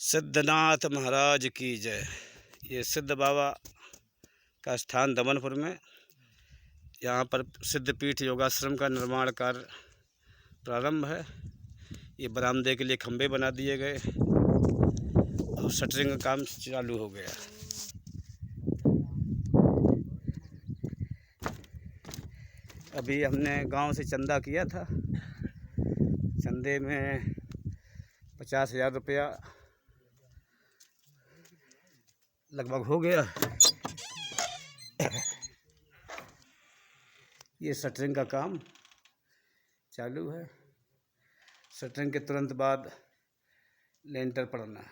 सिद्धनाथ महाराज की जय। ये सिद्ध बाबा का स्थान दमनपुर में, यहाँ पर सिद्धपीठ योगाश्रम का निर्माण कार्य प्रारंभ है। ये बरामदे के लिए खंभे बना दिए गए और शटरिंग का काम चालू हो गया। अभी हमने गांव से चंदा किया था। चंदे में 50,000 रुपया लगभग हो गया। ये शटरिंग का काम चालू है। शटरिंग के तुरंत बाद लेंटर पड़ना है।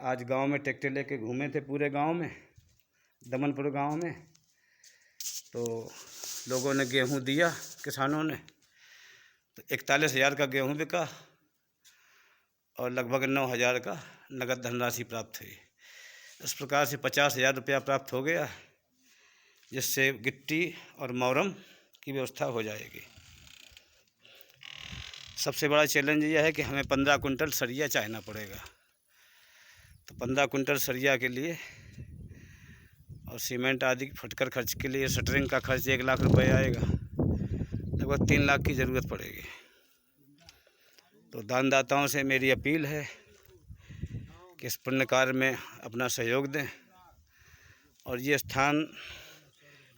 आज गांव में ट्रैक्टर लेके घूमे थे पूरे गांव में, दमनपुर गांव में, तो लोगों ने गेहूं दिया, किसानों ने, तो 41,000 का गेहूं बिका और लगभग 9,000 का नगद धनराशि प्राप्त हुई। इस प्रकार से 50,000 रुपया प्राप्त हो गया, जिससे गिट्टी और मोरम की व्यवस्था हो जाएगी। सबसे बड़ा चैलेंज यह है कि हमें 15 कुंटल सरिया चाहना पड़ेगा। तो 15 कुंटल सरिया के लिए और सीमेंट आदि फुटकर खर्च के लिए शटरिंग का खर्च 1 लाख रुपए आएगा। लगभग 3 लाख की ज़रूरत पड़ेगी। तो दानदाताओं से मेरी अपील है कि इस पुण्य कार्य में अपना सहयोग दें। और ये स्थान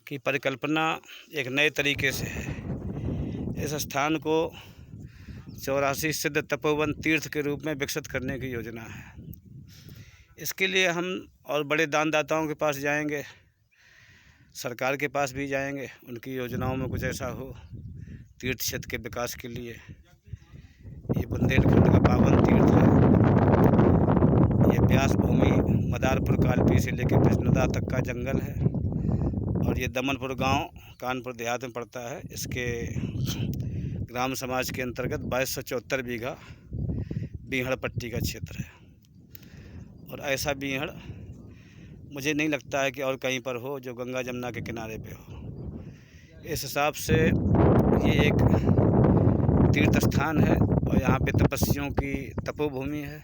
की परिकल्पना एक नए तरीके से है। इस स्थान को 84 सिद्ध तपोवन तीर्थ के रूप में विकसित करने की योजना है। इसके लिए हम और बड़े दानदाताओं के पास जाएंगे, सरकार के पास भी जाएंगे, उनकी योजनाओं में कुछ ऐसा हो तीर्थ क्षेत्र के विकास के लिए। ये बुंदेलखंड का पावन तीर्थ है। ये व्यास भूमि मदारपुर कालपी से लेकर कृष्णदा तक का जंगल है और ये दमनपुर गांव कानपुर देहात में पड़ता है। इसके ग्राम समाज के अंतर्गत 2274 बीघा बीहड़ पट्टी का क्षेत्र है। और ऐसा बीहड़ मुझे नहीं लगता है कि और कहीं पर हो जो गंगा जमुना के किनारे पे हो। इस हिसाब से ये एक तीर्थ स्थान है और यहाँ पे तपस्वियों की तपोभूमि है।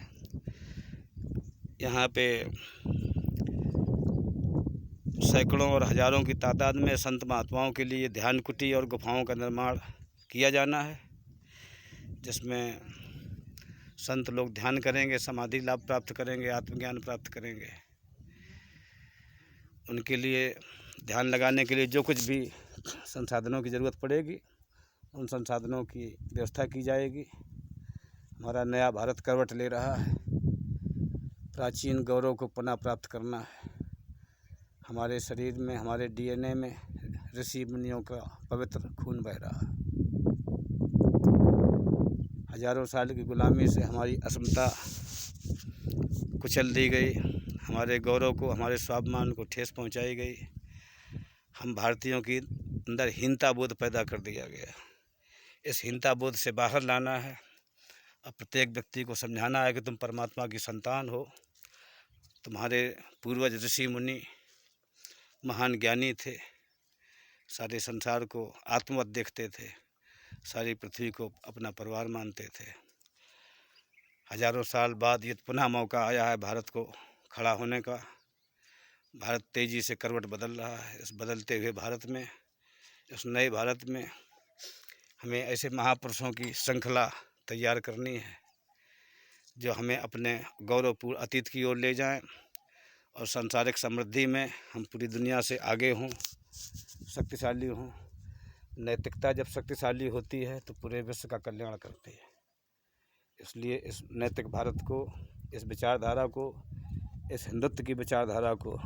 यहाँ पे सैकड़ों और हजारों की तादाद में संत महात्माओं के लिए ध्यान कुटी और गुफाओं का निर्माण किया जाना है, जिसमें संत लोग ध्यान करेंगे, समाधि लाभ प्राप्त करेंगे, आत्मज्ञान प्राप्त करेंगे। उनके लिए ध्यान लगाने के लिए जो कुछ भी संसाधनों की ज़रूरत पड़ेगी, उन संसाधनों की व्यवस्था की जाएगी। हमारा नया भारत करवट ले रहा है। प्राचीन गौरव को पुनः प्राप्त करना है। हमारे शरीर में, हमारे DNA में ऋषि मुनियों का पवित्र खून बह रहा है। हजारों साल की गुलामी से हमारी अस्मिता कुचल दी गई, हमारे गौरव को, हमारे स्वाभिमान को ठेस पहुंचाई गई। हम भारतीयों की अंदर हीनता बोध पैदा कर दिया गया। इस हीनता बोध से बाहर लाना है और प्रत्येक व्यक्ति को समझाना है कि तुम परमात्मा की संतान हो। तुम्हारे पूर्वज ऋषि मुनि महान ज्ञानी थे, सारे संसार को आत्मवत देखते थे, सारी पृथ्वी को अपना परिवार मानते थे। हजारों साल बाद ये पुनः मौका आया है भारत को खड़ा होने का। भारत तेज़ी से करवट बदल रहा है। इस बदलते हुए भारत में, इस नए भारत में हमें ऐसे महापुरुषों की श्रृंखला तैयार करनी है जो हमें अपने गौरवपूर्ण अतीत की ओर ले जाएं और सांसारिक समृद्धि में हम पूरी दुनिया से आगे हों, शक्तिशाली हों। नैतिकता जब शक्तिशाली होती है तो पूरे विश्व का कल्याण करती है। इसलिए इस नैतिक भारत को, इस विचारधारा को, इस हिंदुत्व की विचारधारा को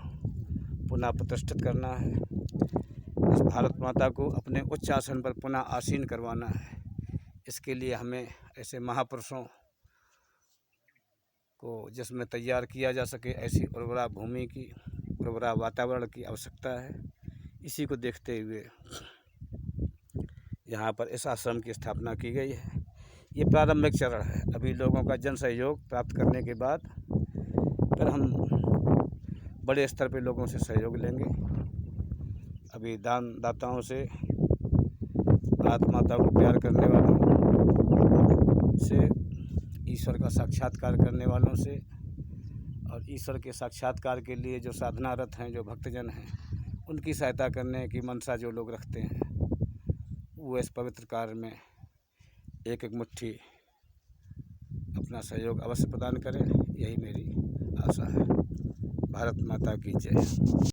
पुनः प्रतिष्ठित करना है। इस भारत माता को अपने उच्च आसन पर पुनः आसीन करवाना है। इसके लिए हमें ऐसे महापुरुषों को जिसमें तैयार किया जा सके, ऐसी उर्वरा भूमि की, उर्वरा वातावरण की आवश्यकता है। इसी को देखते हुए यहाँ पर इस आश्रम की स्थापना की गई है। ये प्रारंभिक चरण है। अभी लोगों का जन सहयोग प्राप्त करने के बाद फिर हम बड़े स्तर पे लोगों से सहयोग लेंगे। अभी दानदाताओं से, भारत माता को प्यार करने वालों से, ईश्वर का साक्षात्कार करने वालों से और ईश्वर के साक्षात्कार के लिए जो साधनारत हैं, जो भक्तजन हैं, उनकी सहायता करने की मनसा जो लोग रखते हैं, वो इस पवित्र कार्य में एक एक मुट्ठी अपना सहयोग अवश्य प्रदान करें। यही मेरी आशा है। भारत माता की जय।